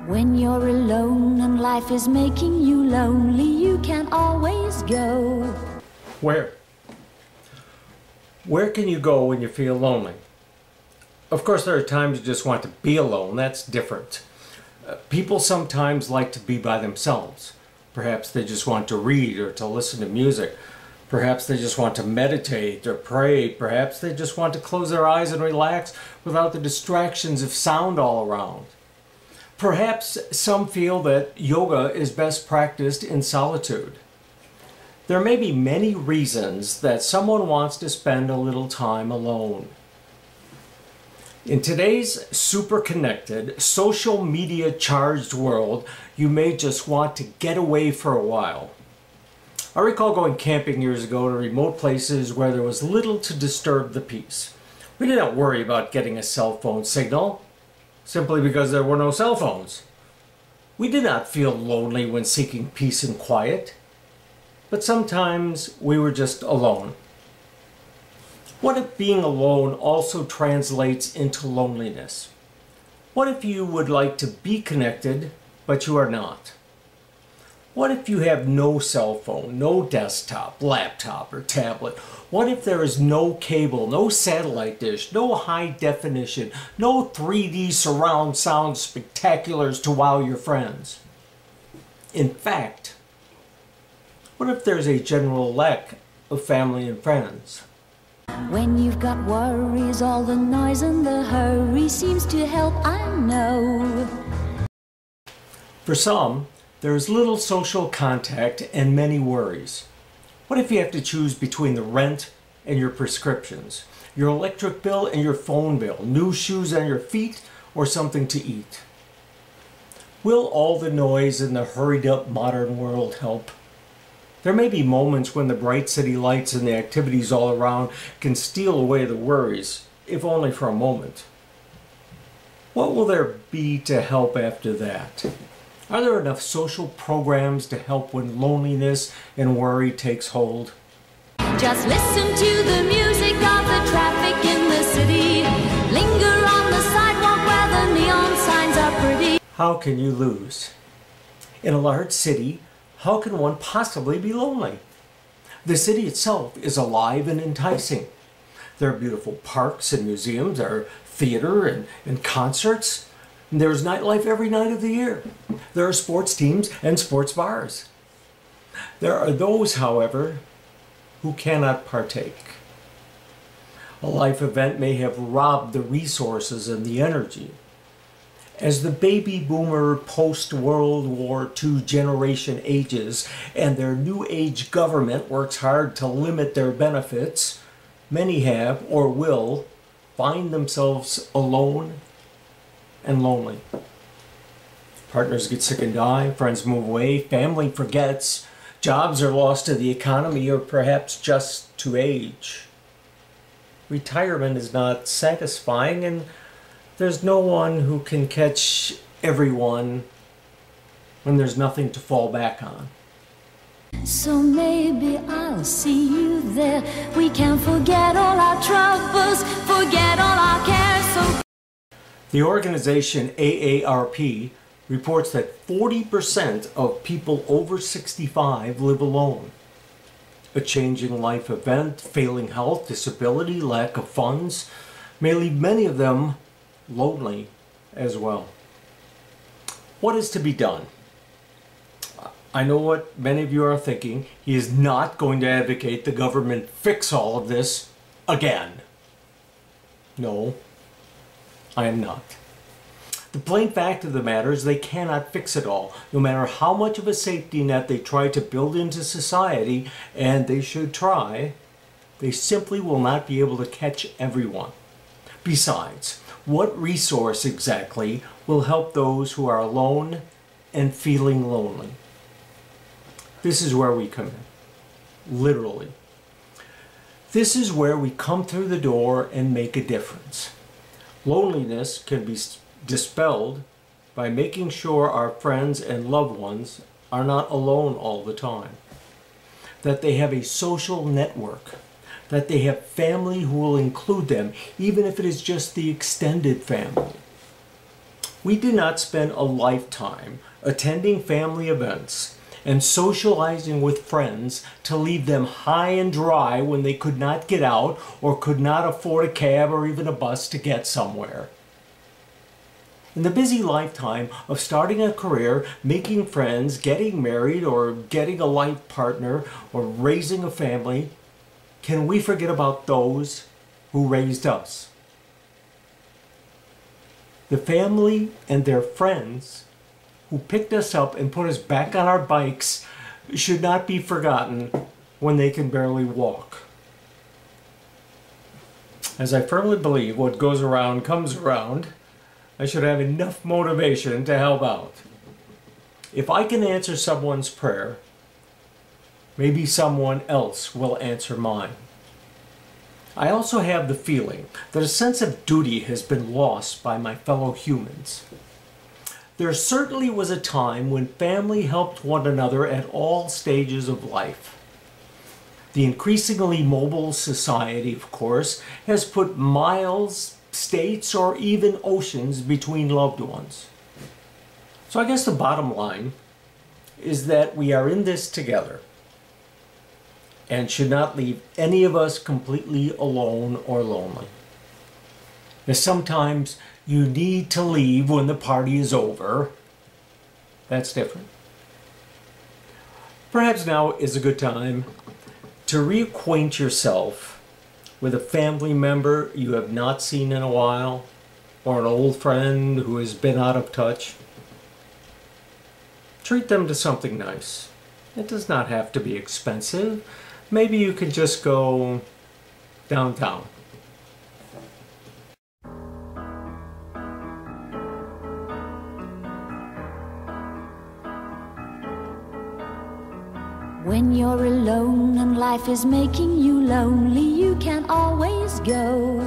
When you're alone and life is making you lonely, you can always go. Where? Where can you go when you feel lonely? Of course, there are times you just want to be alone. That's different. People sometimes like to be by themselves. Perhaps they just want to read or to listen to music. Perhaps they just want to meditate or pray. Perhaps they just want to close their eyes and relax without the distractions of sound all around. Perhaps some feel that yoga is best practiced in solitude. There may be many reasons that someone wants to spend a little time alone. In today's super connected, social media charged world, you may just want to get away for a while. I recall going camping years ago to remote places where there was little to disturb the peace. We did not worry about getting a cell phone signal, simply because there were no cell phones. We did not feel lonely when seeking peace and quiet, but sometimes we were just alone. What if being alone also translates into loneliness? What if you would like to be connected, but you are not? What if you have no cell phone, no desktop, laptop, or tablet? What if there is no cable, no satellite dish, no high definition, no 3D surround sound spectaculars to wow your friends? In fact, what if there's a general lack of family and friends? When you've got worries, all the noise and the hurry seems to help, I know. For some, there is little social contact and many worries. What if you have to choose between the rent and your prescriptions, your electric bill and your phone bill, new shoes on your feet, or something to eat? Will all the noise in the hurried up modern world help? There may be moments when the bright city lights and the activities all around can steal away the worries, if only for a moment. What will there be to help after that? Are there enough social programs to help when loneliness and worry takes hold? Just listen to the music of the traffic in the city. Linger on the sidewalk where the neon signs are pretty. How can you lose? In a large city, how can one possibly be lonely? The city itself is alive and enticing. There are beautiful parks and museums, there are theater and concerts. There's nightlife every night of the year. There are sports teams and sports bars. There are those, however, who cannot partake. A life event may have robbed the resources and the energy. As the baby boomer post-World War II generation ages and their new age government works hard to limit their benefits, many have or will find themselves alone and lonely. Partners get sick and die, friends move away, family forgets, jobs are lost to the economy or perhaps just to age. Retirement is not satisfying and there's no one who can catch everyone when there's nothing to fall back on. So maybe I'll see you there. We can forget all our troubles, forget all our cares. So the organization AARP reports that 40% of people over 65 live alone. A changing life event, failing health, disability, lack of funds may leave many of them lonely as well. What is to be done? I know what many of you are thinking. He is not going to advocate the government fix all of this again. No, I am not. The plain fact of the matter is they cannot fix it all, no matter how much of a safety net they try to build into society, and they should try. They simply will not be able to catch everyone. Besides, what resource exactly will help those who are alone and feeling lonely? This is where we come in, literally. This is where we come through the door and make a difference. Loneliness can be dispelled by making sure our friends and loved ones are not alone all the time, that they have a social network, that they have family who will include them, even if it is just the extended family. We do not spend a lifetime attending family events and socializing with friends to leave them high and dry when they could not get out or could not afford a cab or even a bus to get somewhere. In the busy lifetime of starting a career, making friends, getting married or getting a life partner or raising a family, can we forget about those who raised us? The family and their friends who picked us up and put us back on our bikes should not be forgotten when they can barely walk. As I firmly believe what goes around comes around, I should have enough motivation to help out. If I can answer someone's prayer, maybe someone else will answer mine. I also have the feeling that a sense of duty has been lost by my fellow humans. There certainly was a time when family helped one another at all stages of life. The increasingly mobile society, of course, has put miles, states, or even oceans between loved ones. So I guess the bottom line is that we are in this together and should not leave any of us completely alone or lonely. Now, sometimes you need to leave when the party is over. That's different. Perhaps now is a good time to reacquaint yourself with a family member you have not seen in a while, or an old friend who has been out of touch. Treat them to something nice. It does not have to be expensive. Maybe you could just go downtown. When you're alone and life is making you lonely, you can always go